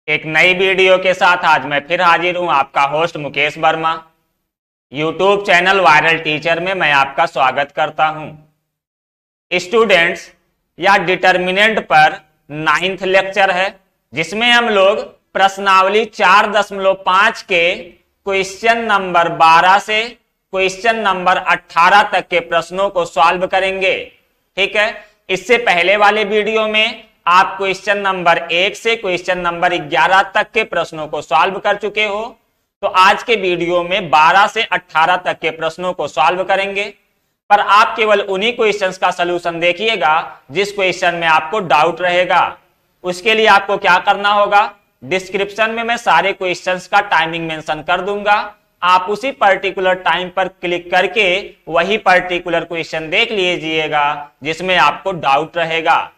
एक नई वीडियो के साथ आज मैं फिर हाजिर हूं, आपका host Mukesh Verma. YouTube channel viral teacher में मैं आपका स्वागत करता हूं। स्टूडेंट्स, या डिटर्मिनेंट पर 9th लेक्चर है, जिसमें हम लोग प्रश्नावली 4.5 के क्वेश्चन नंबर 12 से क्वेश्चन नंबर 18 तक के प्रश्नों को सॉल्व करेंगे। ठीक है, इससे पहले वाले वीडियो में आप क्वेश्चन नंबर 1 से क्वेश्चन नंबर 11 तक के प्रश्नों को सॉल्व कर चुके हो, तो आज के वीडियो में 12 से 18 तक के प्रश्नों को सॉल्व करेंगे। पर आप केवल उन्हीं क्वेश्चंस का सलूशन देखिएगा जिस क्वेश्चन में आपको डाउट रहेगा। उसके लिए आपको क्या करना होगा, डिस्क्रिप्शन में मैं सारे क्वेश्चंस का टाइमिंग मेंशन कर दूंगा। आप उसी पर्टिकुलर टाइम पर क्लिक करके वही पर्टिकुलर क्वेश्चन देख लीजिएगा जिसमें आपको डाउट रहेगा।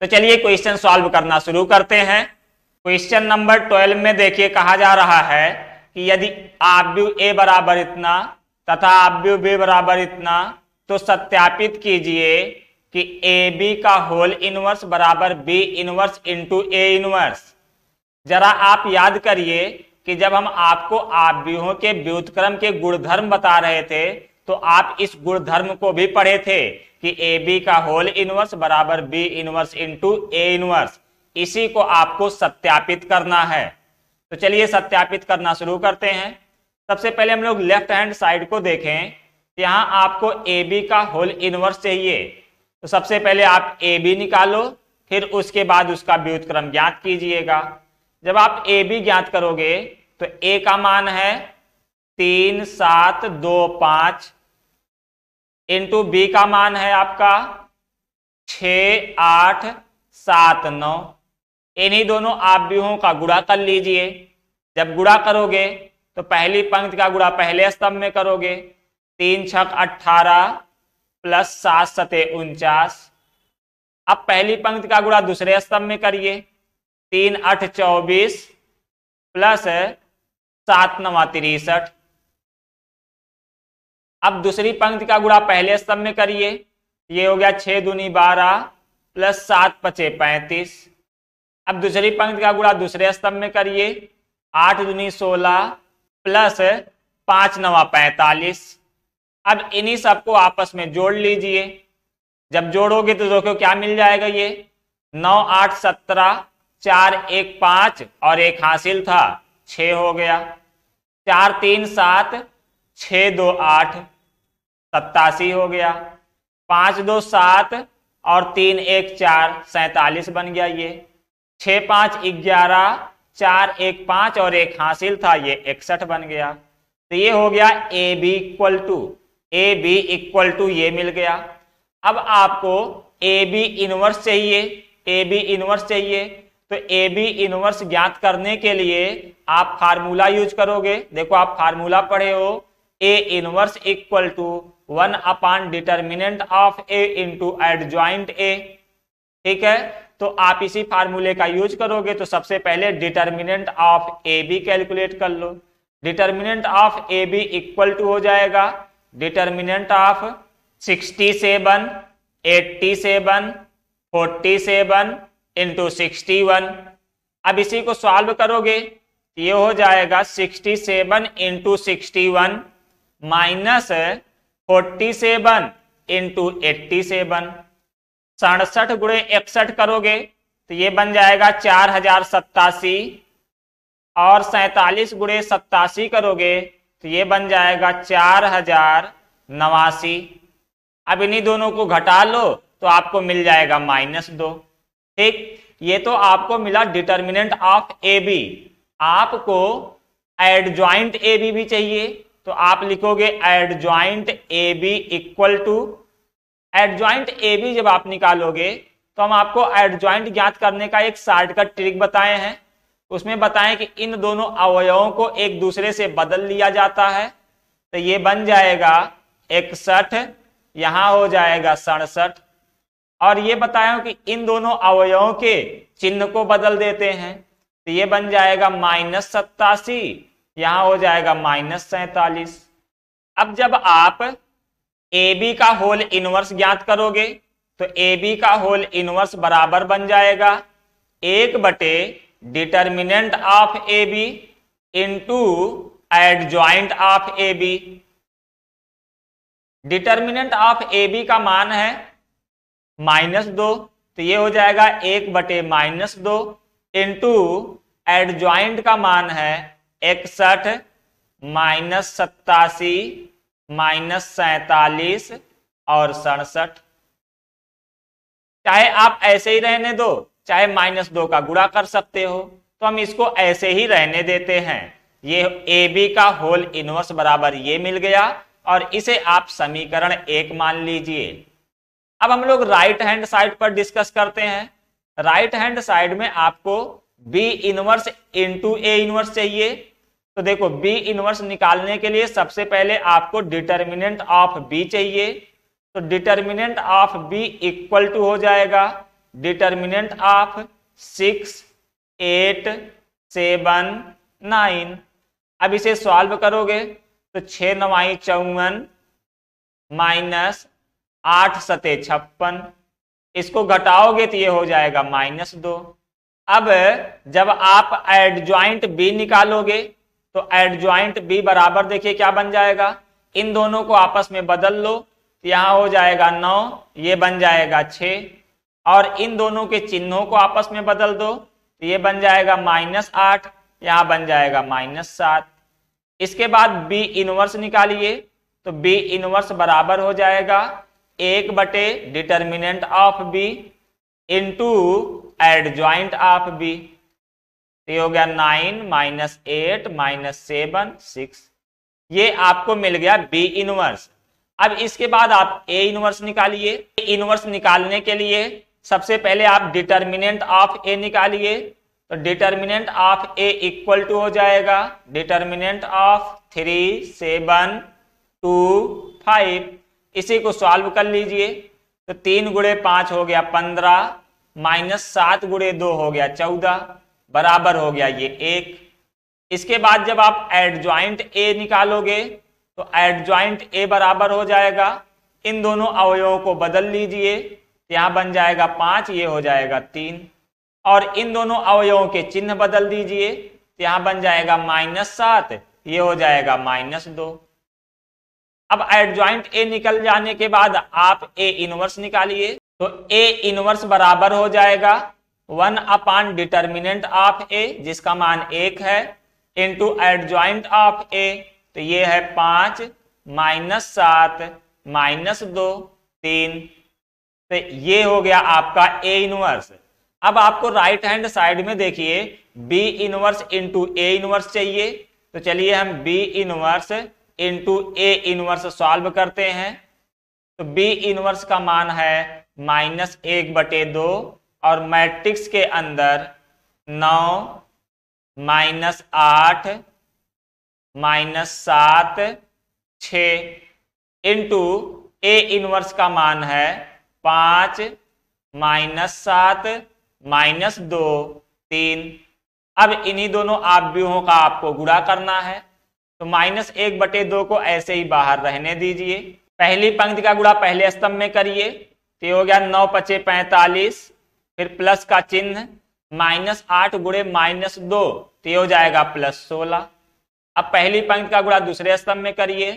तो चलिए क्वेश्चन सॉल्व करना शुरू करते हैं। क्वेश्चन नंबर 12 में देखिए, कहा जा रहा है कि यदि आव्यूह ए बराबर इतना तथा आव्यूह बी बराबर इतना, तो सत्यापित कीजिए कि ए बी का होल इनवर्स बराबर B inverse into A inverse. जरा आप याद करिए कि जब हम आपको आव्यूहों के व्युत्क्रम के गुणधर्म बता रहे थे, तो आप इस गुणधर्म को भी पढ़े थे कि ए बी का होल इनवर्स बराबर B inverse into A inverse. इसी को आपको सत्यापित करना है। तो चलिए सत्यापित करना शुरू करते हैं। सबसे पहले हम लोग लेफ्ट हैंड साइड को देखें। यहां आपको ए बी का होल इनवर्स चाहिए, तो सबसे पहले आप ए बी निकालो, फिर उसके बाद उसका व्युत्क्रम ज्ञात कीजिएगा। जब आप ए बी ज्ञात करोगे तो ए का मान है 3 7 2 5 इंटू बी का मान है आपका 6 8 7 9। इन्हीं दोनों आव्यूहों का गुणा कर लीजिए। जब गुणा करोगे तो पहली पंक्ति का गुणा पहले स्तंभ में करोगे, 3 छक 18 प्लस 7 सते 49। अब पहली पंक्ति का गुणा दूसरे स्तंभ में करिए, 3 8 24 प्लस 7 9 63। अब दूसरी पंक्ति का गुणा पहले स्तंभ में करिए, ये हो गया 6 दूनी 12 प्लस 7 पचे 35। अब दूसरी पंक्ति का गुणा दूसरे स्तंभ में करिए, 8 दूनी 16 प्लस 5 9 45। अब इन्हीं सबको आपस में जोड़ लीजिए। जब जोड़ोगे तो देखो क्या मिल जाएगा, ये 9 8 17 4 1 5 और एक हासिल था 6 हो गया। 4 3 7 6 2 8 87 हो गया। 5 2 7 और 3 1 4 47 बन गया। ये 6 5 11 4 1 5 और एक हासिल था, ये 61 बन गया। तो ये हो गया ए बी इक्वल टू ये मिल गया। अब आपको ए बी इनवर्स चाहिए, ए बी इनवर्स चाहिए। तो ए बी इनवर्स ज्ञात करने के लिए आप फार्मूला यूज करोगे। देखो आप फार्मूला पढ़े हो, A inverse equal to 1 upon determinant of A into adjoint A. ठीक है, तो आप इसी फार्मूले का यूज करोगे। तो सबसे पहले determinant of A B calculate कर लो। Determinant of A B equal to हो जाएगा डिटर्मिनेंट ऑफ 67 87 47 इंटू 61। अब इसी को सॉल्व करोगे, ये हो जाएगा 67 इंटू 61 माइनस 47 इंटू 87। 67 गुणे 61 करोगे तो ये बन जाएगा 4087 और 47 गुणे 87 करोगे तो ये बन जाएगा 4089। अब इन्हीं दोनों को घटा लो तो आपको मिल जाएगा -2। ठीक, ये तो आपको मिला डिटर्मिनेंट ऑफ ए बी। आपको एडजॉइंट ए बी भी चाहिए, तो आप लिखोगे adjoint A B equal to, adjoint A B जब आप निकालोगे तो हम आपको एडजॉइंट ज्ञात करने का एक शॉर्टकट ट्रिक बताए हैं। उसमें बताएं कि इन दोनों अवयवों को एक दूसरे से बदल लिया जाता है। तो ये बन जाएगा 61, यहां हो जाएगा 67। और ये बताया कि इन दोनों अवयवों के चिन्ह को बदल देते हैं, तो ये बन जाएगा -87, यहां हो जाएगा -47। अब जब आप ए बी का होल इनवर्स ज्ञात करोगे तो ए बी का होल इनवर्स बराबर बन जाएगा 1/√2 determinant of A B into adjoint of A B. Determinant of A B का मान है -2, तो ये हो जाएगा 1/-2 इंटू एडजॉइंट का मान है 61 -87 -47 और 67। चाहे आप ऐसे ही रहने दो, चाहे -2 का गुणा कर सकते हो, तो हम इसको ऐसे ही रहने देते हैं। ये ए बी का होल इनवर्स बराबर ये मिल गया और इसे आप समीकरण 1 मान लीजिए। अब हम लोग राइट हैंड साइड पर डिस्कस करते हैं। राइट हैंड साइड में आपको B inverse into A inverse चाहिए। तो देखो बी इनवर्स निकालने के लिए सबसे पहले आपको डिटर्मिनेंट ऑफ बी चाहिए। तो determinant of B equal to हो जाएगा डिटर्मिनेंट ऑफ 6 8 7 9। अब इसे सॉल्व करोगे तो 6 9 54 -8 7 56। इसको घटाओगे तो ये हो जाएगा -2। अब जब आप एडजॉइंट बी निकालोगे तो एडजॉइंट बी बराबर देखिए क्या बन जाएगा, इन दोनों को आपस में बदल लो तो यहां हो जाएगा 9, ये बन जाएगा 6 और इन दोनों के चिन्हों को आपस में बदल दो तो ये बन जाएगा -8, यहां बन जाएगा -7। इसके बाद बी इनवर्स निकालिए तो बी इनवर्स बराबर हो जाएगा determinant of B into adjoint of B. तो ये हो गया 9 -8 -7 6। ये आपको मिल गया बी इनवर्स। अब इसके बाद आप ए इनवर्स निकालिए। ए इनवर्स निकालने के लिए सबसे पहले आप डिटर्मिनेंट ऑफ ए निकालिए। तो determinant of A equal to हो जाएगा डिटर्मिनेंट ऑफ 3 7 2 5। इसी को सॉल्व कर लीजिए तो 3 गुणे 5 हो गया 15 -7 गुणे 2 हो गया 14 बराबर हो गया ये 1। इसके बाद जब आप एडजॉइंट ए निकालोगे तो एडजॉइंट ए बराबर हो जाएगा, इन दोनों अवयवों को बदल लीजिए, यहां बन जाएगा 5, ये हो जाएगा 3 और इन दोनों अवयवों के चिन्ह बदल दीजिए, यहां बन जाएगा -7, ये हो जाएगा -2। अब एडजॉइंट ए निकल जाने के बाद आप ए इनवर्स निकालिए। तो ए इनवर्स बराबर हो जाएगा 1 डिटर्मिनेंट ऑफ ए जिसका मान 1 है इंटू एडजॉइंट ऑफ ए, तो ये है 5 -7 -2 3। तो ये हो गया आपका ए इनवर्स। अब आपको राइट हैंड साइड में देखिए B inverse into A inverse चाहिए। तो चलिए हम B inverse into A inverse solve करते हैं। तो बी इनवर्स का मान है -1/2 और मैट्रिक्स के अंदर 9 -8 -7 6 इंटू ए इनवर्स का मान है 5 -7 -2 3। अब इन्हीं दोनों व्यूहों का आपको गुणा करना है। तो -1/2 को ऐसे ही बाहर रहने दीजिए। पहली पंक्ति का गुणा पहले स्तंभ में करिए तो ये हो गया 9 5 45, फिर प्लस का चिन्ह -8 गुणे -2 तो ये हो जाएगा +16। अब पहली पंक्ति का गुणा दूसरे स्तंभ में करिए,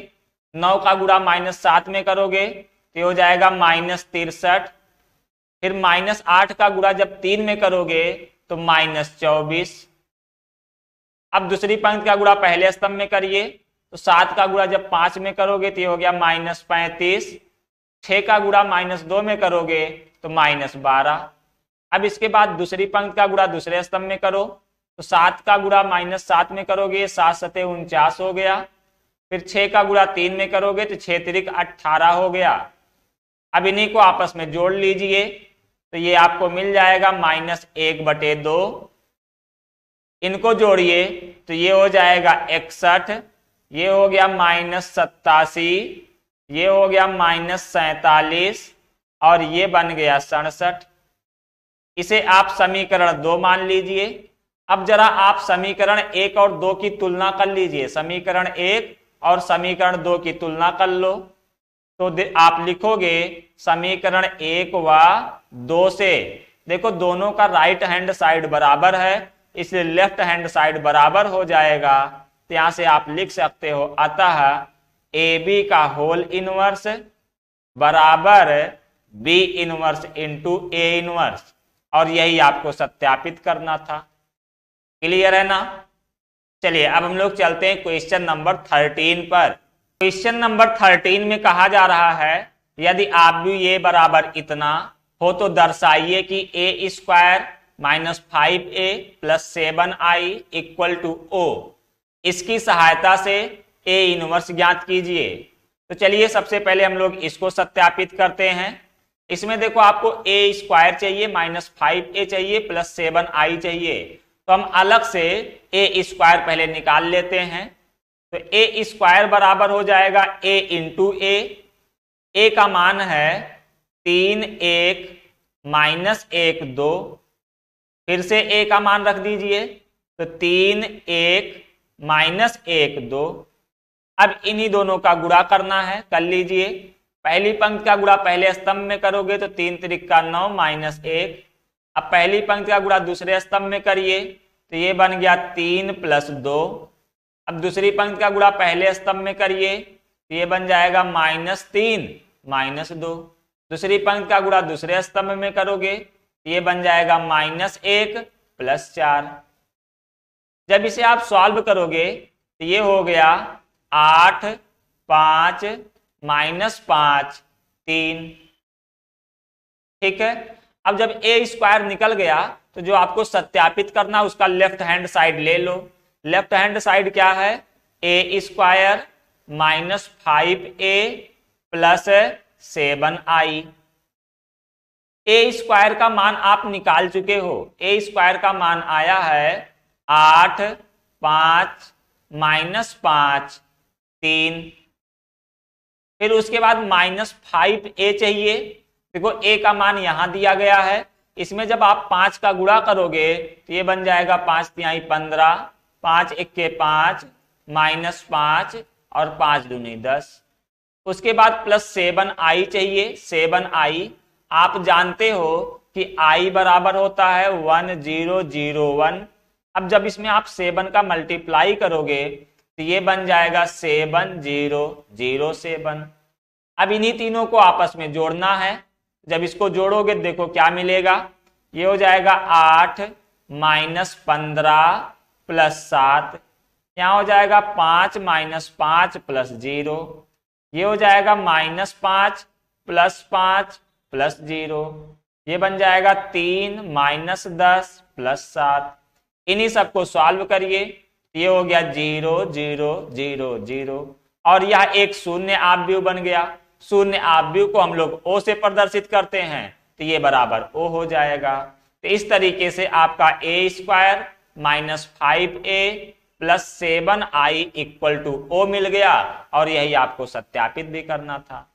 9 का गुणा -7 में करोगे तो ये हो जाएगा -63, फिर -8 का गुणा जब 3 में करोगे तो -24। अब दूसरी पंक्ति का गुणा पहले स्तंभ में करिए तो 7 का गुणा जब 5 में करोगे तो ये हो गया -35, 6 का गुणा -2 में करोगे तो -12। अब इसके बाद दूसरी पंक्ति का गुणा दूसरे स्तंभ में करो तो 7 का गुणा -7 में करोगे 7 7 49 हो गया, फिर 6 का गुणा 3 में करोगे तो 6 3 18 हो गया। अब इन्हीं को आपस में जोड़ लीजिए तो ये आपको मिल जाएगा -1/2। इनको जोड़िए तो ये हो जाएगा 61, ये हो गया -87, ये हो गया -47 और ये बन गया 67। इसे आप समीकरण 2 मान लीजिए। अब जरा आप समीकरण 1 और 2 की तुलना कर लीजिए। समीकरण 1 और समीकरण 2 की तुलना कर लो तो आप लिखोगे समीकरण 1 व 2 से, देखो दोनों का राइट हैंड साइड बराबर है इसलिए लेफ्ट हैंड साइड बराबर हो जाएगा। तो यहां से आप लिख सकते हो अतः AB का होल इनवर्स बराबर B inverse into A inverse, और यही आपको सत्यापित करना था। क्लियर है ना? चलिए अब हम लोग चलते हैं क्वेश्चन नंबर 13 पर। क्वेश्चन नंबर 13 में कहा जा रहा है यदि आप भी ये बराबर इतना हो तो दर्शाइए कि A square minus 5A plus 7I equal to O। इसकी सहायता से A इनवर्स ज्ञात कीजिए। तो चलिए सबसे पहले हम लोग इसको सत्यापित करते हैं। इसमें देखो आपको A स्क्वायर चाहिए, माइनस 5A चाहिए, प्लस 7I चाहिए। तो हम अलग से A स्क्वायर पहले निकाल लेते हैं। तो A स्क्वायर बराबर हो जाएगा A इंटू A का मान है 3 1 माइनस 1 2, फिर से A का मान रख दीजिए तो 3 1 माइनस 1 2। अब इन्हीं दोनों का गुणा करना है, कर लीजिए। पहली पंक्ति का गुणा पहले स्तंभ में करोगे तो 3 त्रिक 9 माइनस 1। अब पहली पंक्ति का गुणा दूसरे स्तंभ में करिए तो ये बन गया 3 प्लस 2। अब दूसरी पंक्ति का गुणा पहले स्तंभ में करिए तो ये बन जाएगा माइनस 3 माइनस 2। दूसरी पंक्ति का गुणा दूसरे स्तंभ में करोगे तो ये बन जाएगा माइनस 1 प्लस 4। जब इसे आप सॉल्व करोगे तो ये हो गया 8 5 माइनस 5 3। ठीक है, अब जब A स्क्वायर निकल गया तो जो आपको सत्यापित करना उसका लेफ्ट हैंड साइड ले लो। लेफ्ट हैंड साइड क्या है? A square minus 5A plus 7I। A square का मान आप निकाल चुके हो। A स्क्वायर का मान आया है 8 5 माइनस 5 3। फिर उसके बाद माइनस 5A चाहिए। देखो A का मान यहां दिया गया है, इसमें जब आप 5 का गुणा करोगे तो ये बन जाएगा 5 तिहाई 15, 5 इक्के 5 माइनस 5 और 5 दूनी 10। उसके बाद प्लस 7I चाहिए। 7I आप जानते हो कि I बराबर होता है 1001। अब जब इसमें आप 7 का मल्टीप्लाई करोगे तो ये बन जाएगा 7007। अब इन्हीं तीनों को आपस में जोड़ना है। जब इसको जोड़ोगे देखो क्या मिलेगा, ये हो जाएगा 8 माइनस 15 प्लस 7, यहाँ हो जाएगा 5 माइनस 5 प्लस 0, ये हो जाएगा माइनस 5 प्लस 5 प्लस 0, ये बन जाएगा 3 माइनस 10 प्लस 7। इन्हीं सबको सॉल्व करिए, ये हो गया 0 0 0 0 और यह एक शून्य आपव्यू बन गया। शून्य आपव्यू को हम लोग O से प्रदर्शित करते हैं तो ये बराबर O हो जाएगा। तो इस तरीके से आपका A square minus 5A plus 7I equal to O मिल गया और यही आपको सत्यापित भी करना था।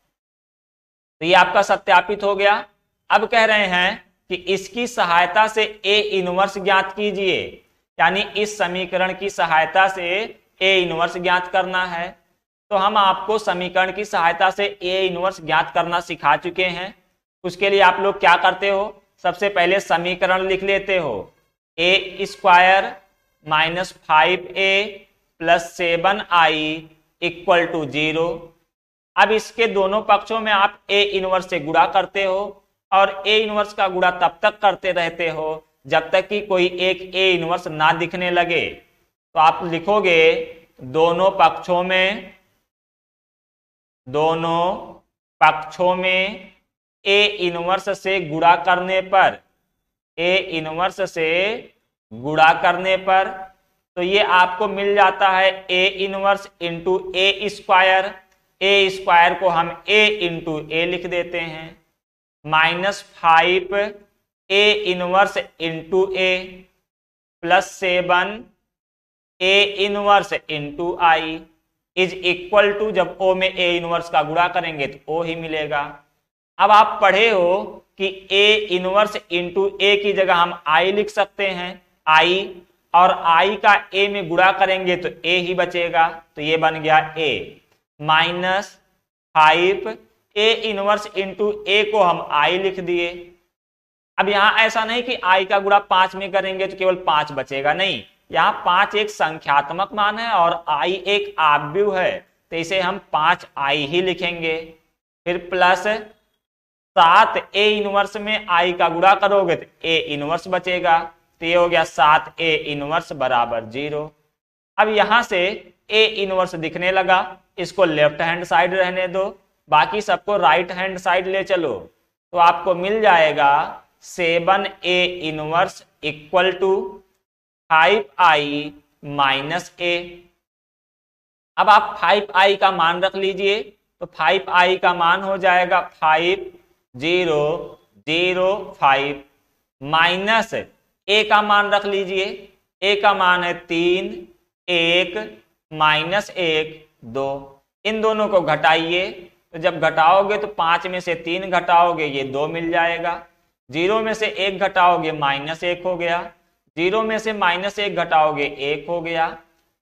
तो ये आपका सत्यापित हो गया। अब कह रहे हैं कि इसकी सहायता से A इनवर्स ज्ञात कीजिए, यानी इस समीकरण की सहायता से A इनवर्स ज्ञात करना है। तो हम आपको समीकरण की सहायता से A इनवर्स ज्ञात करना सिखा चुके हैं। उसके लिए आप लोग क्या करते हो, सबसे पहले समीकरण लिख लेते हो A square minus 5A plus 7I equal to 0। अब इसके दोनों पक्षों में आप A इनवर्स से गुणा करते हो और A इनवर्स का गुणा तब तक करते रहते हो जब तक कि कोई एक A इनवर्स ना दिखने लगे। तो आप लिखोगे दोनों पक्षों में A इनवर्स से गुणा करने पर, A इनवर्स से गुणा करने पर तो ये आपको मिल जाता है A inverse into A square. A square को हम A इंटू A लिख देते हैं, minus 5A inverse into A plus 7A inverse into I is equal to, जब O में A इनवर्स का गुणा करेंगे तो O ही मिलेगा। अब आप पढ़े हो कि A इनवर्स इंटू A की जगह हम I लिख सकते हैं, I, और I का A में गुणा करेंगे तो A ही बचेगा। तो ये बन गया A minus 5A inverse into A को हम I लिख दिए, अब यहाँ ऐसा नहीं कि i का गुणा 5 में करेंगे तो केवल 5 बचेगा, नहीं, यहाँ 5 एक संख्यात्मक मान है और i एक आव्यूह है, तो इसे हम 5i ही लिखेंगे। फिर प्लस 7 a इनवर्स में i का गुणा करोगे तो a इनवर्स बचेगा, तो ये हो गया 7a इनवर्स बराबर 0। अब यहां से a इनवर्स दिखने लगा, इसको लेफ्ट हैंड साइड रहने दो, बाकी सबको राइट हैंड साइड ले चलो, तो आपको मिल जाएगा 7a inverse equal to 5i minus a। अब आप 5i का मान रख लीजिए, तो 5i का मान हो जाएगा 5005 माइनस a का मान रख लीजिए, a का मान है 3 1 माइनस 1 2, इन दोनों को घटाइए, तो जब घटाओगे तो 5 में से 3 घटाओगे ये 2 मिल जाएगा, 0 में से 1 घटाओगे माइनस 1 हो गया, 0 में से माइनस 1 घटाओगे 1 हो गया,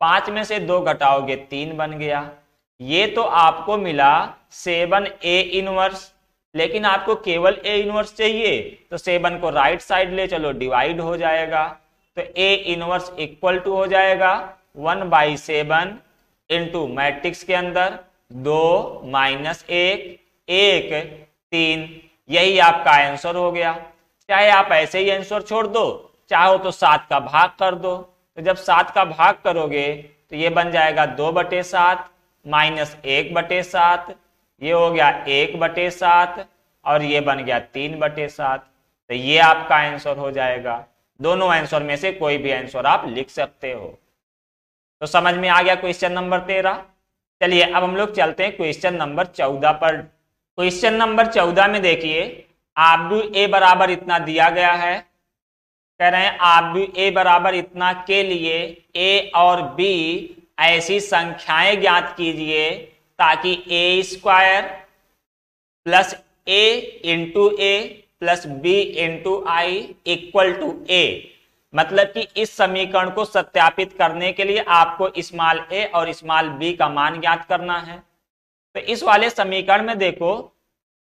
5 में से 2 घटाओगे 3 बन गया। ये तो आपको मिला 7a इनवर्स, लेकिन आपको केवल a इनवर्स चाहिए तो 7 को राइट साइड ले चलो, डिवाइड हो जाएगा, तो a इनवर्स इक्वल टू हो जाएगा 1/7 इंटू मैट्रिक्स के अंदर 2 माइनस 1 1 3, यही आपका आंसर हो गया। चाहे आप ऐसे ही आंसर छोड़ दो, चाहो तो 7 का भाग कर दो, तो जब 7 का भाग करोगे तो ये बन जाएगा 2/7 माइनस 1/7, ये हो गया 1/7 और ये बन गया 3/7, तो ये आपका आंसर हो जाएगा। दोनों आंसर में से कोई भी आंसर आप लिख सकते हो। तो समझ में आ गया क्वेश्चन नंबर 13। चलिए अब हम लोग चलते हैं क्वेश्चन नंबर 14 पर। क्वेश्चन नंबर 14 में देखिए, आव्यूह a बराबर इतना दिया गया है, कह रहे हैं आव्यूह a बराबर इतना के लिए a और b ऐसी संख्याएं ज्ञात कीजिए ताकि a² plus a into a plus b into i equal to a। मतलब कि इस समीकरण को सत्यापित करने के लिए आपको स्मॉल a और स्मॉल b का मान ज्ञात करना है। तो इस वाले समीकरण में देखो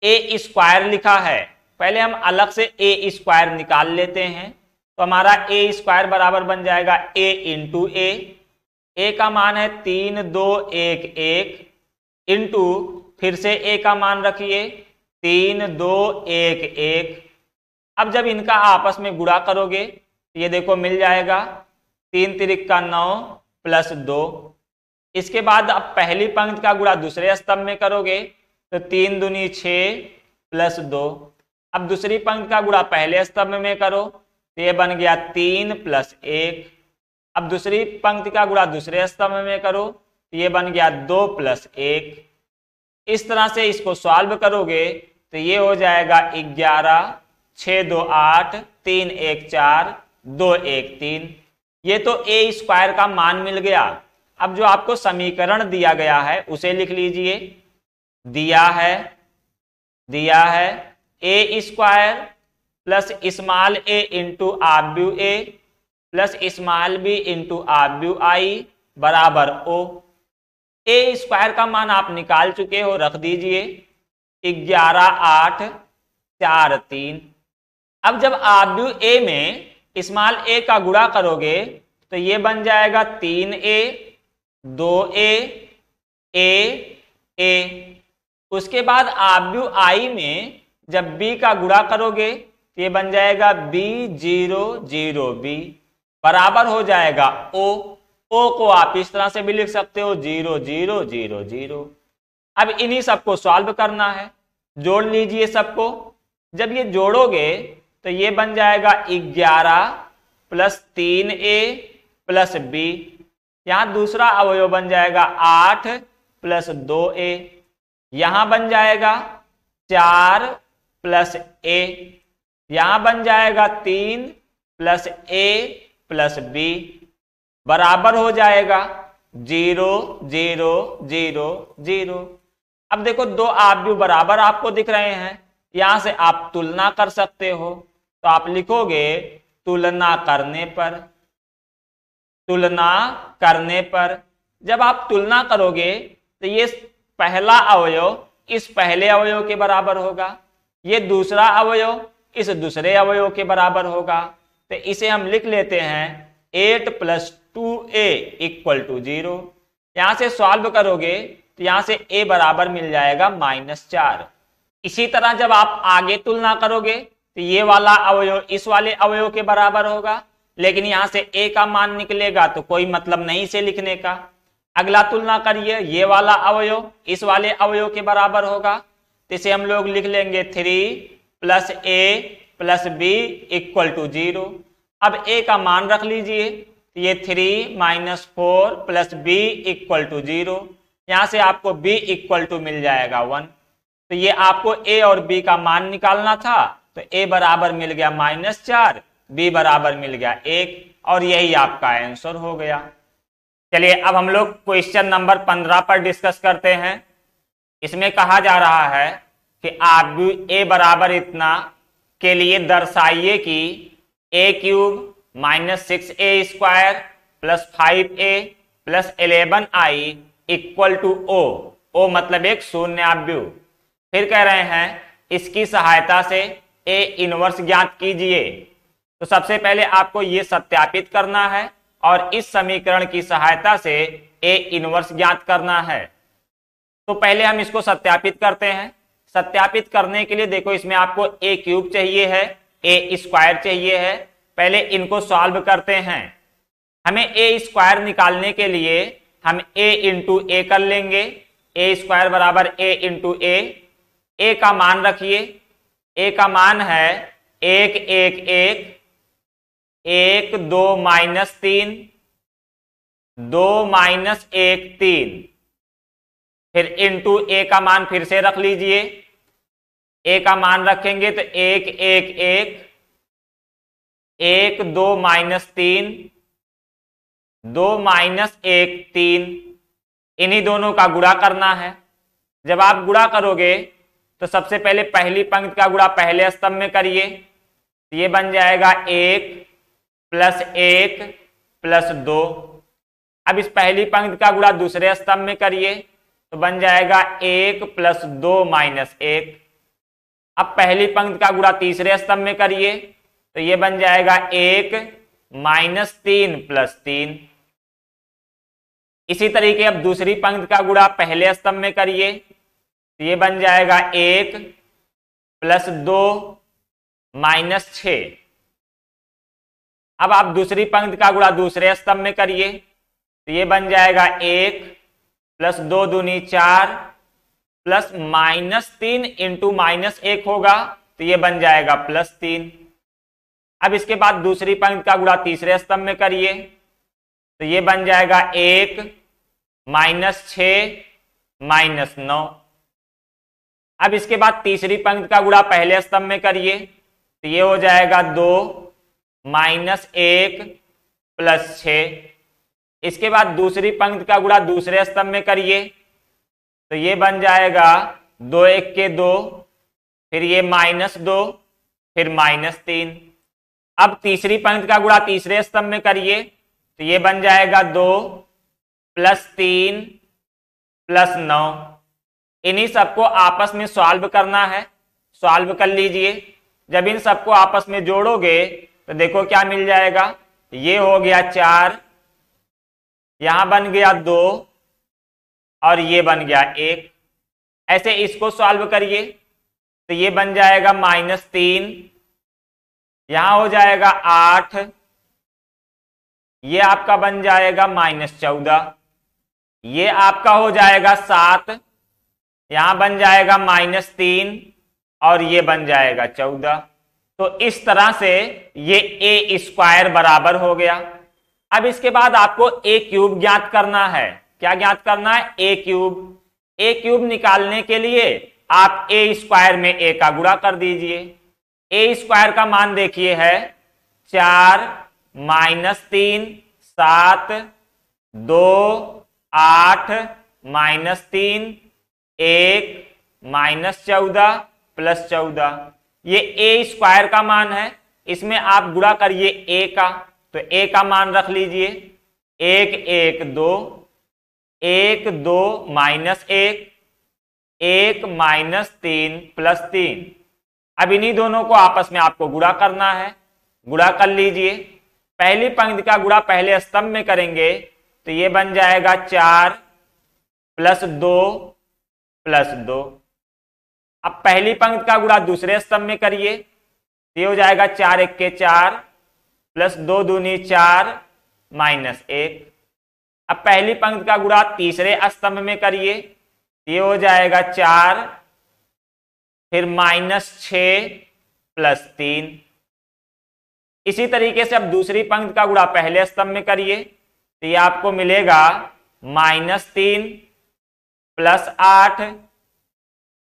a² लिखा है, पहले हम अलग से a² निकाल लेते हैं, तो हमारा a² बराबर बन जाएगा a इंटू a का मान है 3 2 1 1 इंटू फिर से a का मान रखिए 3 2 1 1। अब जब इनका आपस में गुणा करोगे तो ये देखो मिल जाएगा 3 तिरिक का 9 प्लस 2। इसके बाद अब पहली पंक्ति का गुणा दूसरे स्तंभ में करोगे तो 3 दूनी 6 प्लस 2। अब दूसरी पंक्ति का गुणा पहले स्तंभ में करो तो ये बन गया 3 प्लस 1। अब दूसरी पंक्ति का गुणा दूसरे स्तंभ में करो तो ये बन गया 2 प्लस 1। इस तरह से इसको सॉल्व करोगे तो ये हो जाएगा 11 6 2 8 3 1 4 2 1 3। ये तो a² का मान मिल गया। अब जो आपको समीकरण दिया गया है उसे लिख लीजिए। दिया है a² plus small a into आव्यूह a plus small b into आव्यूह i बराबर o। a² का मान आप निकाल चुके हो, रख दीजिए 11 8 4 3। अब जब आव्यूह a में स्मॉल a का गुणा करोगे तो ये बन जाएगा 3a 2a a। उसके बाद आव्यूह i में जब b का गुणा करोगे तो ये बन जाएगा b 0 0 b बराबर हो जाएगा o। o को आप इस तरह से भी लिख सकते हो 0 0 0 0। अब इन्हीं सबको सॉल्व करना है, जोड़ लीजिए सबको। जब ये जोड़ोगे तो ये बन जाएगा 11 प्लस 3a प्लस b। यहां दूसरा अवयव बन जाएगा 8 प्लस 2a। यहां बन जाएगा 4 प्लस a। यहां बन जाएगा 3 प्लस a प्लस b बराबर हो जाएगा 0 0 0 0। अब देखो दो आव्यूह बराबर आपको दिख रहे हैं, यहां से आप तुलना कर सकते हो। तो आप लिखोगे तुलना करने पर जब आप तुलना करोगे तो ये पहला अवयव इस पहले अवयव के बराबर होगा, ये दूसरा अवयव इस दूसरे अवयव के बराबर होगा। तो इसे हम लिख लेते हैं 8 + 2a = 0। यहां से सॉल्व करोगे तो यहां से a बराबर मिल जाएगा -4। इसी तरह जब आप आगे तुलना करोगे तो ये वाला अवयव इस वाले अवयव के बराबर होगा, लेकिन यहां से a का मान निकलेगा तो कोई मतलब नहीं इसे लिखने का। अगला तुलना करिए, ये वाला अवयव इस वाले अवयव के बराबर होगा, तो इसे हम लोग लिख लेंगे 3 + a + b = 0। अब a का मान रख लीजिए, तो ये 3 - 4 + b = 0। यहां से आपको b = मिल जाएगा 1। तो ये आपको a और b का मान निकालना था, तो a बराबर मिल गया -4, b बराबर मिल गया 1, और यही आपका आंसर हो गया। चलिए अब हम लोग क्वेश्चन नंबर 15 पर डिस्कस करते हैं। इसमें कहा जा रहा है कि आप a बराबर इतना के लिए दर्शाइए कि a³ - 6a² + 5a + 11i = o। o मतलब एक शून्य आव्यूह। फिर कह रहे हैं इसकी सहायता से a इनवर्स ज्ञात कीजिए। तो सबसे पहले आपको ये सत्यापित करना है और इस समीकरण की सहायता से a इनवर्स ज्ञात करना है। तो पहले हम इसको सत्यापित करते हैं। सत्यापित करने के लिए देखो, इसमें आपको a³ चाहिए है, a² चाहिए है। पहले इनको सॉल्व करते हैं। हमें a² निकालने के लिए हम a × a कर लेंगे। a² बराबर a × a। a का मान रखिए, a का मान है 1 1 1 1 2 - 3 2 - 1 3। फिर इंटू a का मान फिर से रख लीजिए। a का मान रखेंगे तो 1 1 1 1 2 - 3 2 - 1 3। इन्हीं दोनों का गुणा करना है। जब आप गुणा करोगे तो सबसे पहले पहली पंक्ति का गुणा पहले स्तंभ में करिए, तो ये बन जाएगा 1 + 1 + 2। अब इस पहली पंक्ति का गुणा दूसरे स्तंभ में करिए, तो बन जाएगा 1 + 2 - 1। अब पहली पंक्ति का गुणा तीसरे स्तंभ में करिए, तो ये बन जाएगा 1 - 3 + 3। इसी तरीके अब दूसरी पंक्ति का गुणा पहले स्तंभ में करिए, तो ये बन जाएगा 1 + 2 - 6। अब आप दूसरी पंक्ति का गुणा दूसरे स्तंभ में करिए, तो ये बन जाएगा 1 + 2 दूनी 4 प्लस -3 इंटू -1 होगा, तो ये बन जाएगा +3। अब इसके बाद दूसरी पंक्ति का गुणा तीसरे स्तंभ में करिए, तो ये बन जाएगा 1 -6 -9। अब इसके बाद तीसरी पंक्ति का गुणा पहले स्तंभ में करिए, तो ये हो जाएगा 2 -1 +6। इसके बाद दूसरी पंक्ति का गुणा दूसरे स्तंभ में करिए, तो ये बन जाएगा 2 1 के 2, फिर ये -2, फिर -3। अब तीसरी पंक्ति का गुणा तीसरे स्तंभ में करिए, तो ये बन जाएगा 2 + 3 + 9। इन्हीं सबको आपस में सॉल्व करना है। सॉल्व कर लीजिए। जब इन सबको आपस में जोड़ोगे तो देखो क्या मिल जाएगा। ये हो गया 4, यहां बन गया 2 और ये बन गया 1। ऐसे इसको सॉल्व करिए, तो ये बन जाएगा -3, यहां हो जाएगा 8, ये आपका बन जाएगा -14, ये आपका हो जाएगा 7, यहां बन जाएगा -3 और ये बन जाएगा 14। तो इस तरह से ये a² बराबर हो गया। अब इसके बाद आपको a³ ज्ञात करना है। क्या ज्ञात करना है? a³। a³ निकालने के लिए आप a² में a का गुणा कर दीजिए। a² का मान देखिए है 4 -3 7 2 8 -3 1 -14 +14। ये a² का मान है। इसमें आप गुणा करिए a का, तो a का मान रख लीजिए 1 1 2 1 2 -1 1 -3 +3। अब इन्हीं दोनों को आपस में आपको गुणा करना है, गुणा कर लीजिए। पहली पंक्ति का गुणा पहले स्तंभ में करेंगे तो ये बन जाएगा 4 + 2 + 2। अब पहली पंक्ति का गुणा दूसरे स्तंभ में करिए, ये हो जाएगा 4 × 1 = 4 + 2 × 2 = 4 -1। अब पहली पंक्ति का गुणा तीसरे स्तंभ में करिए, ये हो जाएगा 4 फिर -6 + 3। इसी तरीके से अब दूसरी पंक्ति का गुणा पहले स्तंभ में करिए तो ये आपको मिलेगा -3 + 8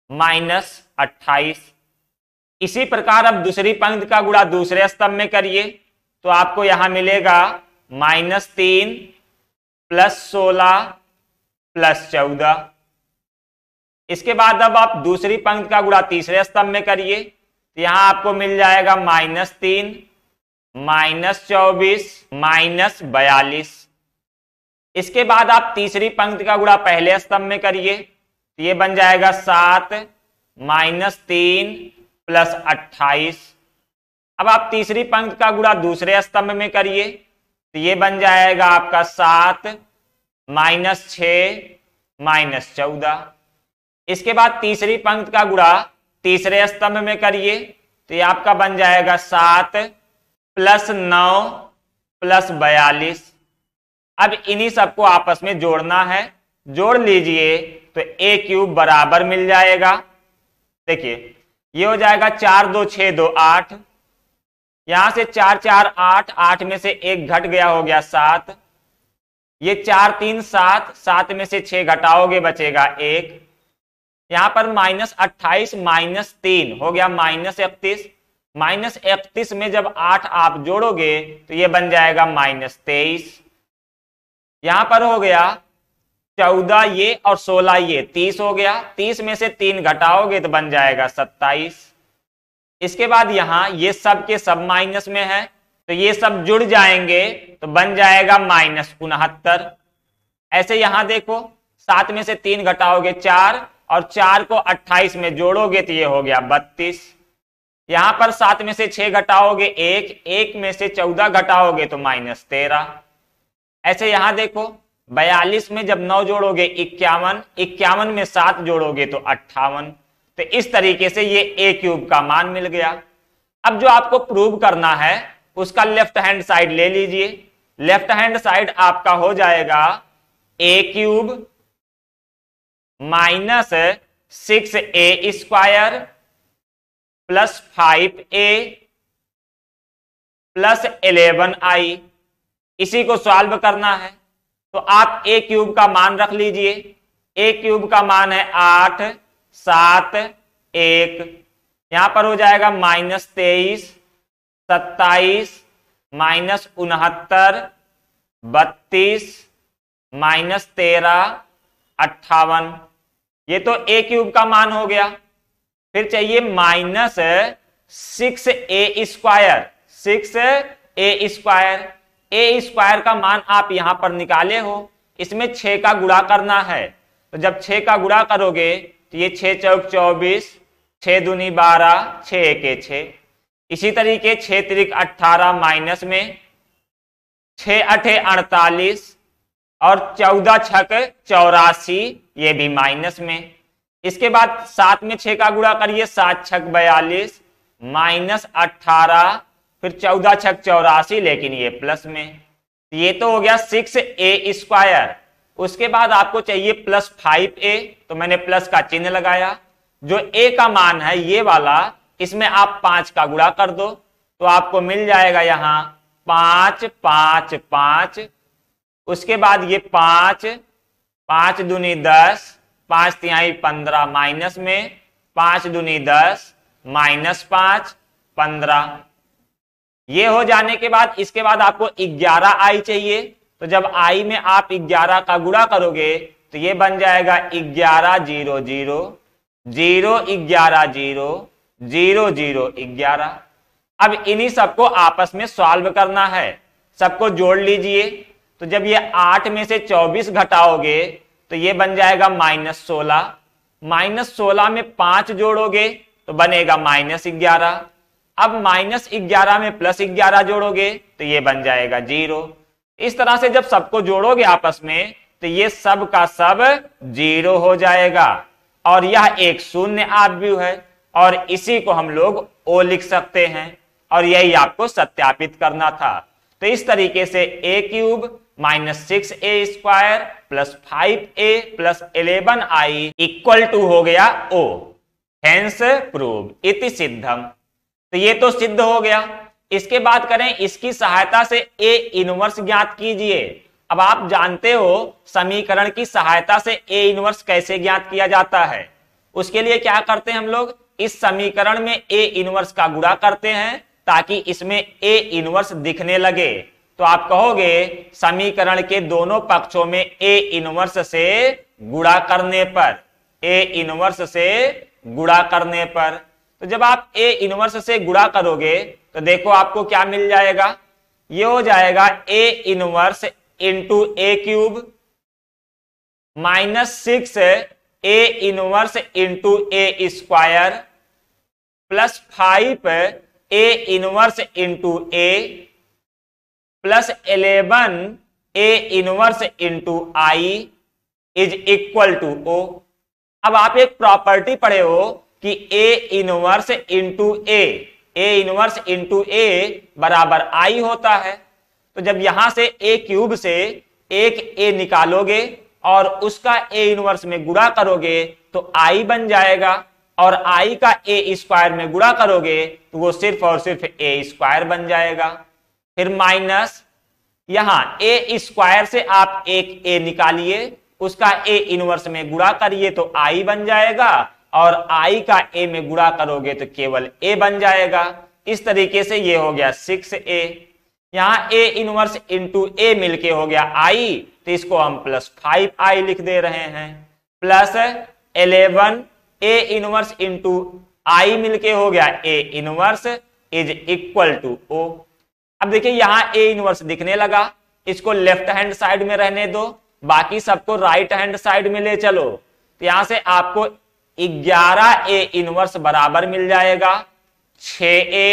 -28। इसी प्रकार अब दूसरी पंक्ति का गुणा दूसरे स्तंभ में करिए तो आपको यहां मिलेगा -3 + 16 + 14। इसके बाद अब आप दूसरी पंक्ति का गुणा तीसरे स्तंभ में करिए तो यहां आपको मिल जाएगा -3 -24 -42। इसके बाद आप तीसरी पंक्ति का गुणा पहले स्तंभ में करिए तो ये बन जाएगा 7 -3 + 28। अब आप तीसरी पंक्ति का गुणा दूसरे स्तंभ में करिए तो ये बन जाएगा आपका 7 -6 -14। इसके बाद तीसरी पंक्ति का गुणा तीसरे स्तंभ में करिए तो ये आपका बन जाएगा 7 + 9 + 42। अब इन्हीं सबको आपस में जोड़ना है, जोड़ लीजिए तो a³ बराबर मिल जाएगा। देखिए ये हो जाएगा 4 × 2 = 6 × 2 = 8। यहां से 4 × 4 = 8, 8 में से 1 घट गया, हो गया 7। ये 4 × 3 = 7, 7 में से 6 घटाओगे बचेगा 1। यहां पर -28 -3 हो गया -31। -31 में जब 8 आप जोड़ोगे तो ये बन जाएगा -23। यहां पर हो गया 14 ये और 16 ये, 30 हो गया। 30 में से 3 घटाओगे तो बन जाएगा 27। इसके बाद यहां ये सब के सब माइनस में है तो ये सब जुड़ जाएंगे तो बन जाएगा -69। ऐसे यहां देखो 7 में से 3 घटाओगे 4 और 4 को 28 में जोड़ोगे तो ये हो गया 32। यहां पर 7 में से 6 घटाओगे 1, 1 में से 14 घटाओगे तो -13। ऐसे यहां देखो 42 में जब 9 जोड़ोगे 51, 51 में 7 जोड़ोगे तो 58। तो इस तरीके से ये a³ का मान मिल गया। अब जो आपको प्रूव करना है उसका लेफ्ट हैंड साइड ले लीजिए। लेफ्ट हैंड साइड आपका हो जाएगा a³ -6a² + 5a + 11i। इसी को सॉल्व करना है तो आप a³ का मान रख लीजिए। a³ का मान है 8 7 1। यहां पर हो जाएगा -23 27 -69 32 -13 58। ये तो a³ का मान हो गया। फिर चाहिए -6a²। 6a²। a² का मान आप यहां पर निकाले हो, इसमें 6 का गुणा करना है। तो जब 6 का गुणा करोगे तो ये 6 × 4 = 24, 6 × 2 = 12, 6 × 1 = 6। इसी तरीके 6 × 3 = 18 माइनस में, 6 × 8 = 48 और 14 × 6 = 84, ये भी माइनस में। इसके बाद 7 में 6 का गुणा करिए, 7 × 6 = 42 -18, फिर 14 × 6 = 84, लेकिन ये प्लस में। ये तो हो गया 6a²। उसके बाद आपको चाहिए +5a, तो मैंने प्लस का चिन्ह लगाया। जो a का मान है ये वाला, इसमें आप 5 का गुणा कर दो तो आपको मिल जाएगा यहां 5 5 5। उसके बाद ये 5 5 दूनी 10, 5 तिहाई 15 माइनस में, 5 दूनी 10 -5 15। ये हो जाने के बाद इसके बाद आपको 11i चाहिए। तो जब i में आप 11 का गुणा करोगे तो ये बन जाएगा 11 0 0 0 11 0 0 0 11। अब इन्हीं सबको आपस में सॉल्व करना है, सबको जोड़ लीजिए। तो जब ये 8 में से 24 घटाओगे तो ये बन जाएगा -16। -16 में 5 जोड़ोगे तो बनेगा -11। अब -11 में +11 जोड़ोगे तो ये बन जाएगा 0। इस तरह से जब सबको जोड़ोगे आपस में तो ये सब का सब 0 हो जाएगा और यह एक शून्य आव्यूह है और इसी को हम लोग O लिख सकते हैं और यही आपको सत्यापित करना था। तो इस तरीके से a³ -6a² + 5a + 11i = हो गया O। हेंस प्रूव्ड इति सिद्धम। तो ये तो सिद्ध हो गया। इसके बाद करें इसकी सहायता से A इनवर्स ज्ञात कीजिए। अब आप जानते हो समीकरण की सहायता से A इनवर्स कैसे ज्ञात किया जाता है। उसके लिए क्या करते हैं हम लोग, इस समीकरण में A इनवर्स का गुणा करते हैं ताकि इसमें A इनवर्स दिखने लगे। तो आप कहोगे समीकरण के दोनों पक्षों में A इनवर्स से गुणा करने पर, A इनवर्स से गुणा करने पर, तो जब आप A इनवर्स से गुणा करोगे तो देखो आपको क्या मिल जाएगा, ये हो जाएगा A inverse into a³ -6a inverse into a² + 5a inverse into a + 11a inverse into i = O। अब आप एक प्रॉपर्टी पढ़े हो कि A इनवर्स इंटू A बराबर I होता है। तो जब यहां से a³ से एक A निकालोगे और उसका A इनवर्स में गुणा करोगे तो I बन जाएगा और I का a² में गुणा करोगे तो वो सिर्फ और सिर्फ a² बन जाएगा। फिर माइनस यहां a² से आप एक A निकालिए, उसका A इनवर्स में गुणा करिए तो I बन जाएगा और I का A में गुणा करोगे तो केवल A बन जाएगा। इस तरीके से ये हो गया 6a। यहां A इनवर्स इंटू A मिलके हो गया I, तो इसको हम +5i लिख दे रहे हैं, plus 11a inverse into I मिलके हो गया A इनवर्स = O। अब देखिए यहां A इनवर्स दिखने लगा, इसको लेफ्ट हैंड साइड में रहने दो, बाकी सबको राइट हैंड साइड में ले चलो। तो यहां से आपको 11a इनवर्स बराबर मिल जाएगा 6a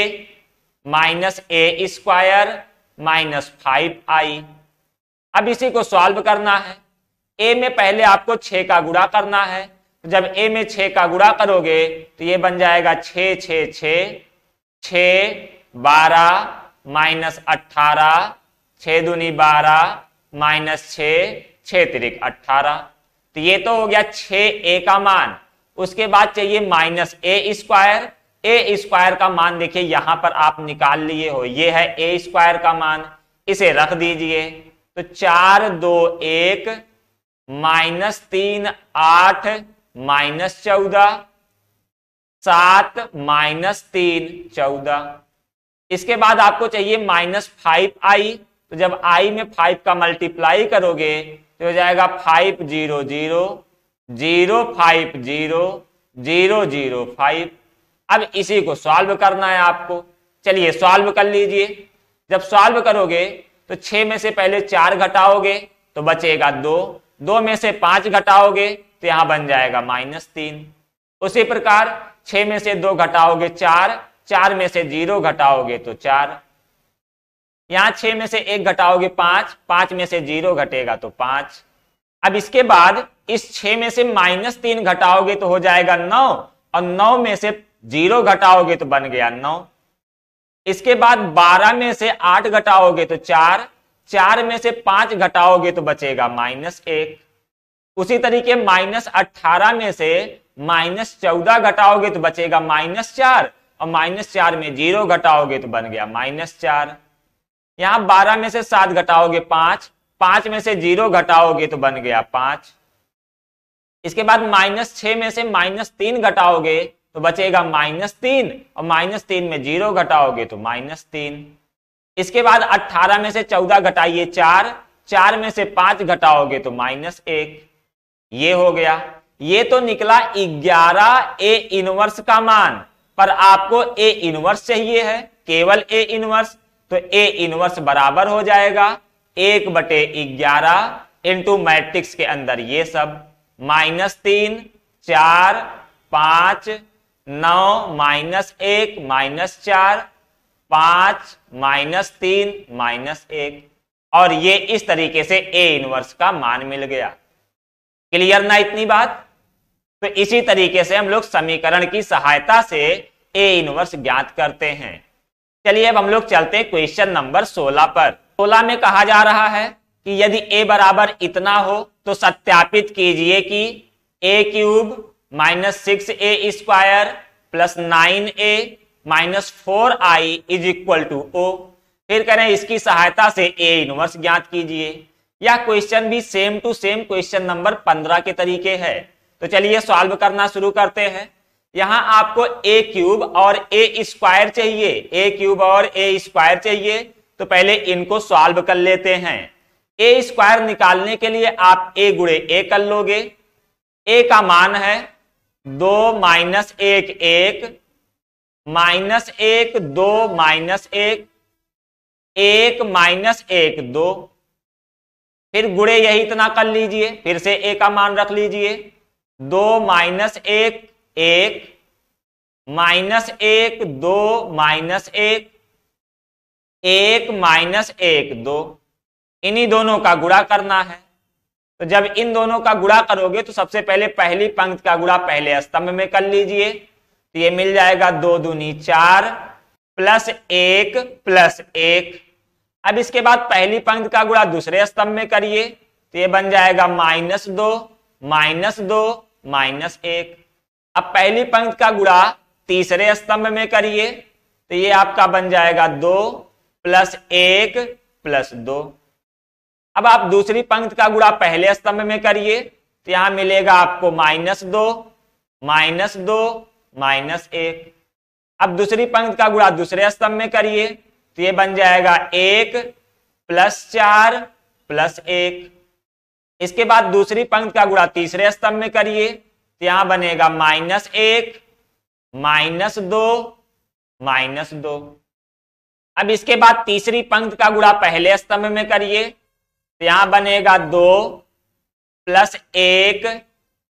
-a² -5i। अब इसी को सॉल्व करना है। A में पहले आपको 6 का गुणा करना है, तो जब A में 6 का गुणा करोगे तो ये बन जाएगा 6 6 6 6 12 -18 6 दूनी 12 -6 6 त्रिक 18। तो ये तो हो गया 6a का मान। उसके बाद चाहिए -a²। a² का मान देखिए यहां पर आप निकाल लिए हो, ये है a² का मान, इसे रख दीजिए। तो 4 2 1 -3 8 -14 7 -3 14। इसके बाद आपको चाहिए -5i। तो जब i में 5 का मल्टीप्लाई करोगे तो हो जाएगा 5 0 0 0 5 0 0 0 5। अब इसी को सॉल्व करना है आपको। चलिए सॉल्व कर लीजिए। जब सॉल्व करोगे तो 6 में से पहले 4 घटाओगे तो बचेगा 2, 2 में से 5 घटाओगे तो यहां बन जाएगा -3। उसी प्रकार 6 में से 2 घटाओगे 4, 4 में से 0 घटाओगे तो 4, यहां 6 में से 1 घटाओगे 5, 5 में से 0 घटेगा तो 5। अब इसके बाद इस 6 में से -3 घटाओगे तो हो जाएगा 9 और 9 में से 0 घटाओगे तो बन गया 9। इसके बाद 12 में से 8 घटाओगे तो 4, 4 में से 5 घटाओगे तो बचेगा -1। उसी तरीके -18 में से -14 घटाओगे तो बचेगा -4 और -4 में 0 घटाओगे तो बन गया -4। यहां 12 में से 7 घटाओगे 5, 5 में से 0 घटाओगे तो बन गया 5। इसके बाद -6 में से -3 घटाओगे तो बचेगा -3 और -3 में 0 घटाओगे तो -3। इसके बाद 18 में से 14 घटाइए 4, 4 में से 5 घटाओगे तो -1। ये हो गया। ये तो निकला 11a इनवर्स का मान, पर आपको A इनवर्स चाहिए है, केवल A इनवर्स। तो A इनवर्स बराबर हो जाएगा 1/11 इंटू मैट्रिक्स के अंदर ये सब -3 4 5 9 -1 -4 5 -3 -1 और ये इस तरीके से ए इनवर्स का मान मिल गया। क्लियर ना इतनी बात? तो इसी तरीके से हम लोग समीकरण की सहायता से ए इनवर्स ज्ञात करते हैं। चलिए अब हम लोग चलते हैं क्वेश्चन नंबर 16 पर। 16 में कहा जा रहा है कि यदि ए बराबर इतना हो तो सत्यापित कीजिए कि A cube -6a² plus 9a -4i is equal to O. फिर करें इसकी सहायता से ए इनवर्स ज्ञात कीजिए। यह क्वेश्चन भी same to same question number 15 के तरीके है। तो चलिए सॉल्व करना शुरू करते हैं। यहां आपको ए क्यूब और ए स्क्वायर चाहिए, ए क्यूब और ए स्क्वायर चाहिए, तो पहले इनको सॉल्व कर लेते हैं। ए स्क्वायर निकालने के लिए आप ए गुणे ए कर लोगे। ए का मान है 2 - 1 1 -1 2 -1 1 -1 2, फिर गुणे यही इतना कर लीजिए, फिर से ए का मान रख लीजिए 2 - 1 1 -1 2 -1 1 -1 2, इन्हीं दोनों का गुणा करना है। तो जब इन दोनों का गुणा करोगे तो सबसे पहले पहली पंक्ति का गुणा पहले स्तंभ में कर लीजिए, तो ये मिल जाएगा 2 दूनी 4 प्लस 1 प्लस 1। अब इसके बाद पहली पंक्ति का गुणा दूसरे स्तंभ में करिए, तो ये बन जाएगा -2 -2 -1। अब पहली पंक्ति का गुणा तीसरे स्तंभ में करिए, तो ये आपका बन जाएगा 2 प्लस 1 प्लस 2। अब आप दूसरी पंक्ति का गुणा पहले स्तंभ में करिए, तो यहां मिलेगा आपको -2 -2 -1। अब दूसरी पंक्ति का गुणा दूसरे स्तंभ में करिए, तो ये बन जाएगा 1 प्लस 4 प्लस 1। इसके बाद दूसरी पंक्ति का गुणा तीसरे स्तंभ में करिए, तो यहां बनेगा -1 -2 -2। अब इसके बाद तीसरी पंक्ति का गुणा पहले स्तंभ में करिए, तो यहां बनेगा 2 प्लस 1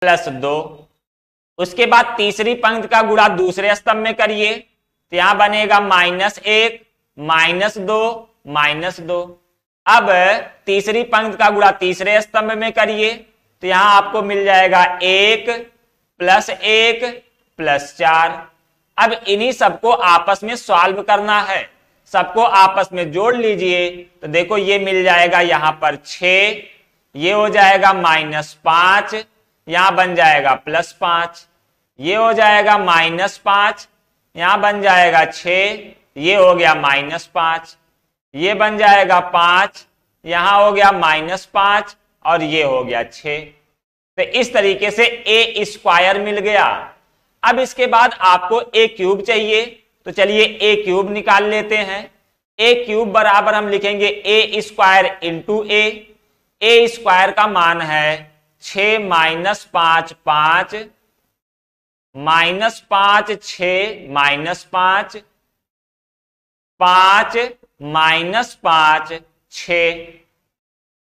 प्लस 2। उसके बाद तीसरी पंक्ति का गुणा दूसरे स्तंभ में करिए, तो यहां बनेगा -1 -2 -2। अब तीसरी पंक्ति का गुणा तीसरे स्तंभ में करिए, तो यहां आपको मिल जाएगा 1 प्लस 1 प्लस 4। अब इन्हीं सबको आपस में सॉल्व करना है, सबको आपस में जोड़ लीजिए, तो देखो ये मिल जाएगा यहां पर 6, ये हो जाएगा -5, यहां बन जाएगा +5, ये हो जाएगा -5, यहां बन जाएगा 6, ये हो गया -5, ये बन जाएगा 5, यहां हो गया -5 और ये हो गया 6। तो इस तरीके से ए स्क्वायर मिल गया। अब इसके बाद आपको ए क्यूब चाहिए, तो चलिए ए क्यूब निकाल लेते हैं। ए क्यूब बराबर हम लिखेंगे ए स्क्वायर इंटू ए। ए स्क्वायर का मान है 6 - 5 5 -5 6 -5 5 -5 6।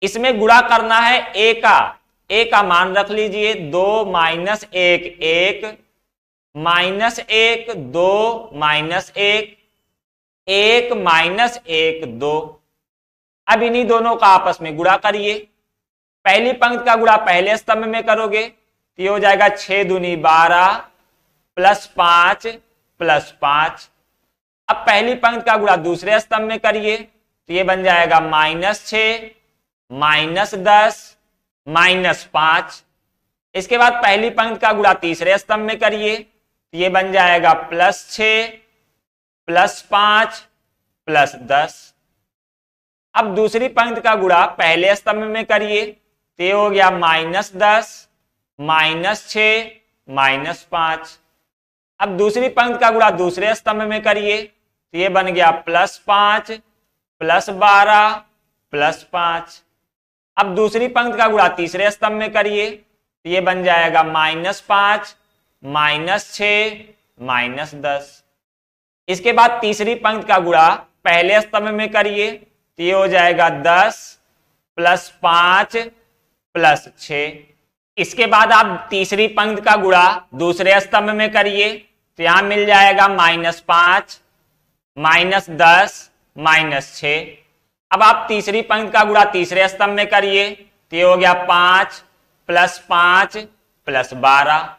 इसमें गुणा करना है ए का मान रख लीजिए 2 - 1 1 -1 2 -1 1 -1 2। अब इन्हीं दोनों का आपस में गुणा करिए। पहली पंक्ति का गुणा पहले स्तंभ में करोगे, तो ये हो जाएगा 6 दूनी 12 प्लस 5 प्लस 5। अब पहली पंक्ति का गुणा दूसरे स्तंभ में करिए, तो ये बन जाएगा -6 -10 -5। इसके बाद पहली पंक्ति का गुणा तीसरे स्तंभ में करिए, तो ये बन जाएगा +6 +5 +10। अब दूसरी पंक्ति का गुणा पहले स्तंभ में करिए, तो ये हो गया -10 -6 -5। अब दूसरी पंक्ति का गुणा दूसरे स्तंभ में करिए, तो ये बन गया +5 +12 +5। अब दूसरी पंक्ति का गुणा तीसरे स्तंभ में करिए, तो ये बन जाएगा -5 -6 -10। इसके बाद तीसरी पंक्ति का गुणा पहले स्तंभ में करिए, तो ये हो जाएगा 10 +5 +6। इसके बाद आप तीसरी पंक्ति का गुणा दूसरे स्तंभ में करिए, तो यहां मिल जाएगा -5, -10, -6। अब आप तीसरी पंक्ति का गुणा तीसरे स्तंभ में करिए, तो ये हो गया 5 + 5 + 12।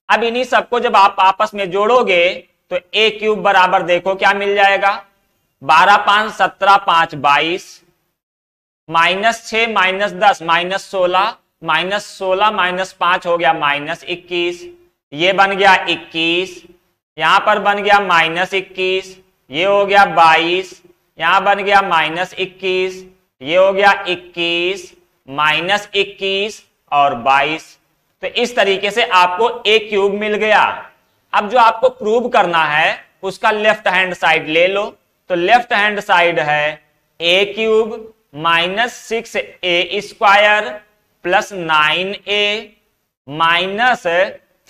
अब इन्हीं सबको जब आप आपस में जोड़ोगे तो a³ बराबर देखो क्या मिल जाएगा, 12 × 5 = 17, 5 = 22, -6 -10 -16, -16 - 5 हो गया -21, ये बन गया 21, यहां पर बन गया -21, ये हो गया 22, यहां बन गया -21, ये हो गया 21, -21 और 22। तो इस तरीके से आपको a³ मिल गया। अब जो आपको प्रूव करना है उसका लेफ्ट हैंड साइड ले लो, तो लेफ्ट हैंड साइड है a³ - 6a² + 9a -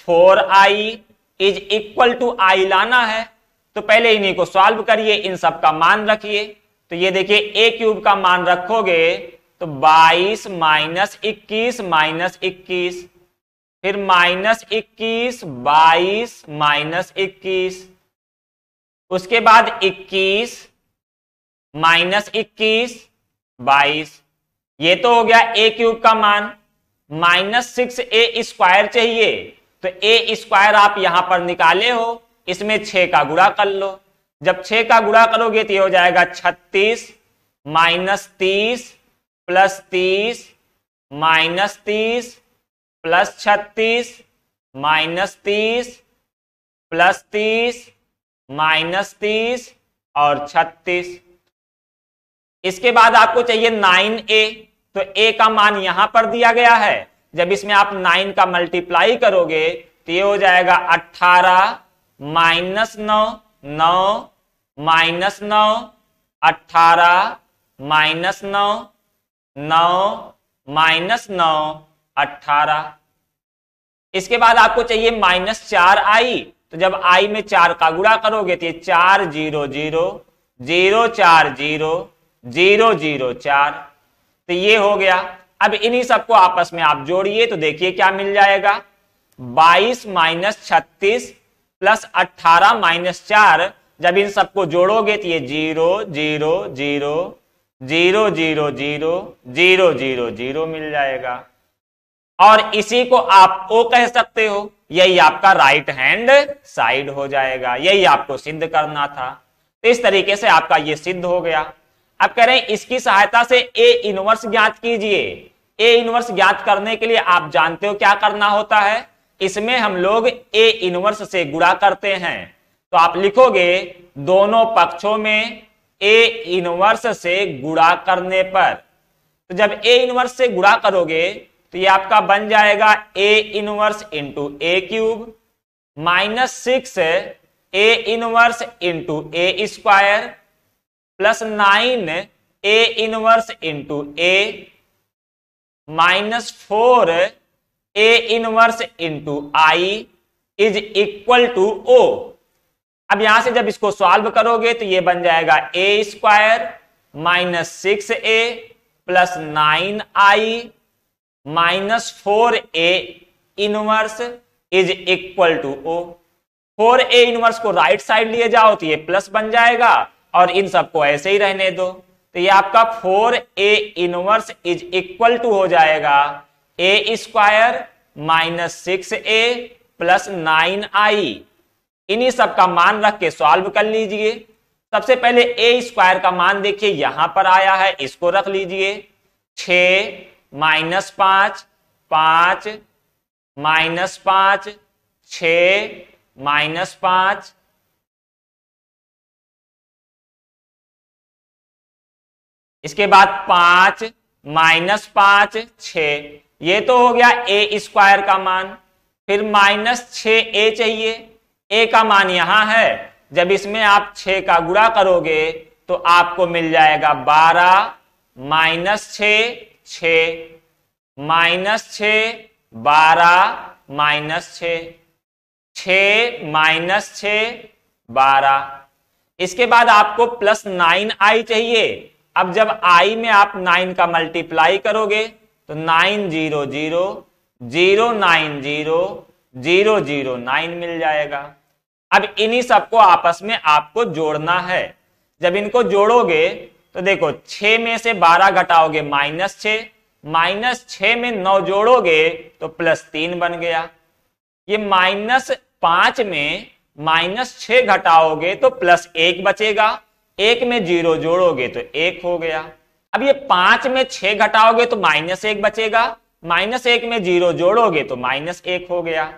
4i = i लाना है। तो पहले इन्हीं को सॉल्व करिए, इन सब का मान रखिए। तो ये देखिए a³ का मान रखोगे तो 22 - 21 - 21, फिर -21, 22 - 21, उसके बाद 21 -21 22। ये तो हो गया a³ का मान। -6a² चाहिए, तो a² आप यहां पर निकाले हो, इसमें 6 का गुणा कर लो। जब 6 का गुणा करोगे तो ये हो जाएगा 36 - 30 + 30 - 30 + 36 - 30 + 30 - 30 और 36। इसके बाद आपको चाहिए 9a, तो a का मान यहां पर दिया गया है। जब इसमें आप 9 का मल्टीप्लाई करोगे तो ये हो जाएगा 18 - 9 9 -9 18 - 9 9 -9 18। इसके बाद आपको चाहिए -4i, तो जब i में 4 का गुणा करोगे तो ये 4 0 0 0 4 0 0 0 4, तो ये हो गया। अब इन्हीं सबको आपस में आप जोड़िए तो देखिए क्या मिल जाएगा, 22 - 36 + 18 - 4। जब इन सबको जोड़ोगे तो ये 0 0 0 0 0 0 0 0 0 मिल जाएगा। और इसी को आप O कह सकते हो, यही आपका राइट हैंड साइड हो जाएगा। यही आपको सिद्ध करना था। तो इस तरीके से आपका ये सिद्ध हो गया। अब कह रहे हैं इसकी सहायता से A 1 ज्ञात कीजिए। A 1 ज्ञात करने के लिए आप जानते हो क्या करना होता है, इसमें हम लोग A 1 से गुणा करते हैं। तो आप लिखोगे दोनों पक्षों में A 1 से गुणा करने पर, तो जब A 1 से गुणा करोगे तो ये आपका बन जाएगा A 1 × a³ -6 A 1 × a² + 9 A 1 × a -4 A 1 × i = O। अब यहां से जब इसको सॉल्व करोगे तो ये बन जाएगा a² - 6a + 9i -4a 1 = O। 4a 1 को राइट साइड लिए जाओ तो ये प्लस बन जाएगा और इन सबको ऐसे ही रहने दो, तो ये आपका 4a 1 = हो जाएगा a² - 6a + 9i। इन्हीं सब का मान रख के सॉल्व कर लीजिए। सबसे पहले a² का मान देखिए यहां पर आया है, इसको रख लीजिए। 6 - 5 5 -5 6 - 5 इसके बाद 5 - 5 6, ये तो हो गया a² का मान। फिर -6a चाहिए, a का मान यहां है। जब इसमें आप 6 का गुणा करोगे तो आपको मिल जाएगा 12 - 6 6 -6 12 -6 6 - 6 12। इसके बाद आपको +9i चाहिए। अब जब i में आप 9 का मल्टीप्लाई करोगे तो 9 0 0 0 9 0 0 0 9 मिल जाएगा। अब इन्हीं सबको आपस में आपको जोड़ना है। जब इनको जोड़ोगे तो देखो 6 में से 12 घटाओगे -6, -6 में 9 जोड़ोगे तो +3 बन गया। ये -5 में -6 घटाओगे तो +1 बचेगा, 1 में 0 जोड़ोगे तो 1 हो गया। अब ये 5 में 6 घटाओगे तो -1 बचेगा, -1 में 0 जोड़ोगे तो -1 हो गया।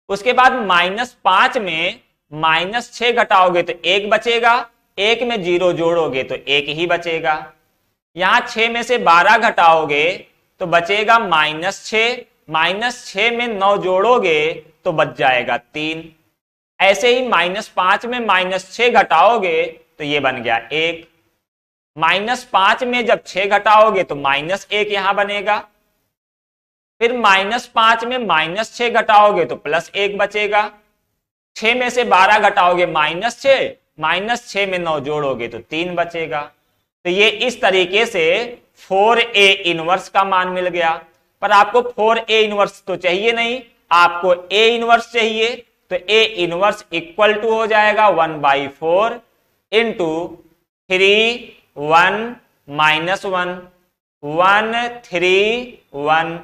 उसके बाद -5 में -6 घटाओगे तो 1 बचेगा, 1 में 0 जोड़ोगे तो 1 ही बचेगा। यहां 6 में से 12 घटाओगे तो बचेगा -6, -6 में 9 जोड़ोगे तो बच जाएगा 3। ऐसे ही -5 में -6 घटाओगे तो ये बन गया 1। -5 में जब 6 घटाओगे तो -1 यहां बनेगा। फिर -5 में -6 घटाओगे तो +1 बचेगा। 6 में से 12 घटाओगे -6, -6 में 9 जोड़ोगे तो 3 बचेगा। तो ये इस तरीके से 4A इनवर्स का मान मिल गया। पर आपको 4A इनवर्स तो चाहिए नहीं, आपको A इनवर्स चाहिए। तो A इनवर्स इक्वल टू हो जाएगा 1/4 इंटू 3 1 -1 1 3 1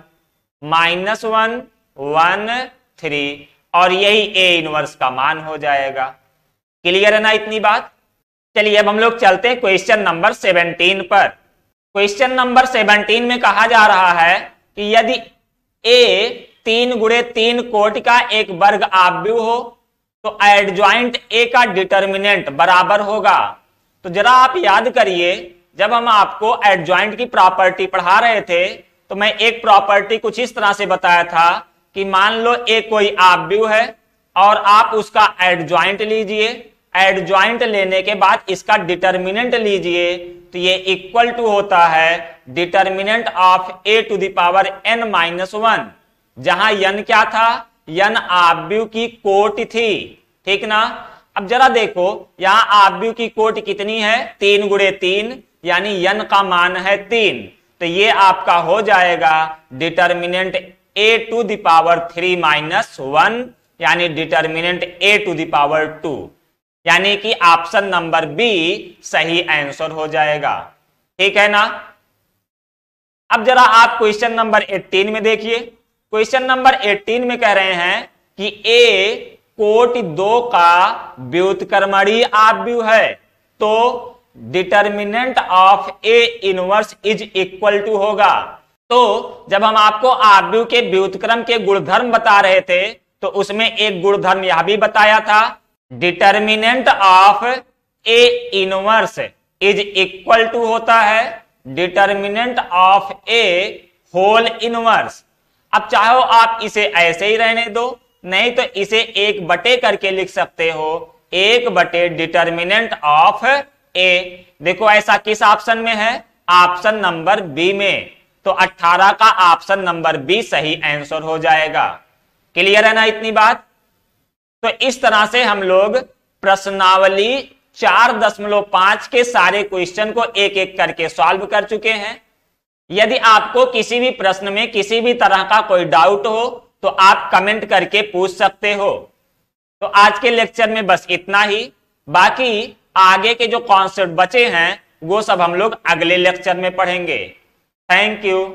-1 1 3 और यही A इनवर्स का मान हो जाएगा। क्लियर है ना इतनी बात? चलिए अब हम लोग चलते हैं क्वेश्चन नंबर 17 पर। क्वेश्चन नंबर 17 में कहा जा रहा है कि यदि A 3 × 3 कोट का एक वर्ग आव्यूह हो तो एडजॉइंट A का डिटर्मिनेंट बराबर होगा। तो जरा आप याद करिए, जब हम आपको एडजॉइंट की प्रॉपर्टी पढ़ा रहे थे तो मैं एक प्रॉपर्टी कुछ इस तरह से बताया था कि मान लो A कोई आव्यूह है और आप उसका एडजॉइंट लीजिए, एडजॉइंट लेने के बाद इसका डिटर्मिनेंट लीजिए तो ये इक्वल टू होता है determinant of A to the power n-1, जहां n क्या था, n आव्यूह की कोटि थी, ठीक ना। अब जरा देखो यहां आव्यूह की कोटि कितनी है, 3 × 3 यानी n का मान है 3। तो ये आपका हो जाएगा determinant A to the power 3-1 यानी determinant A to the power 2, यानी कि ऑप्शन नंबर बी सही आंसर हो जाएगा। ठीक है ना। अब जरा आप क्वेश्चन नंबर 18 में देखिए। क्वेश्चन नंबर 18 में कह रहे हैं कि A कोटि 2 का व्युत्क्रमणीय आव्यूह है तो determinant of A inverse is equal to होगा। तो जब हम आपको आव्यूह के व्युत्क्रम के गुणधर्म बता रहे थे तो उसमें एक गुणधर्म यह भी बताया था, determinant of A inverse is equal to होता है determinant of A whole inverse. अब चाहो आप इसे ऐसे ही रहने दो, नहीं तो इसे 1/, करके लिख सकते हो, 1/, डिटर्मिनेंट ऑफ A। देखो ऐसा किस ऑप्शन में है, ऑप्शन नंबर बी में। तो 18 का ऑप्शन नंबर बी सही आंसर हो जाएगा। क्लियर है ना इतनी बात। तो इस तरह से हम लोग प्रश्नावली 4.5 के सारे क्वेश्चन को एक एक करके सॉल्व कर चुके हैं। यदि आपको किसी भी प्रश्न में किसी भी तरह का कोई डाउट हो तो आप कमेंट करके पूछ सकते हो। तो आज के लेक्चर में बस इतना ही, बाकी आगे के जो कॉन्सेप्ट बचे हैं वो सब हम लोग अगले लेक्चर में पढ़ेंगे। Thank you.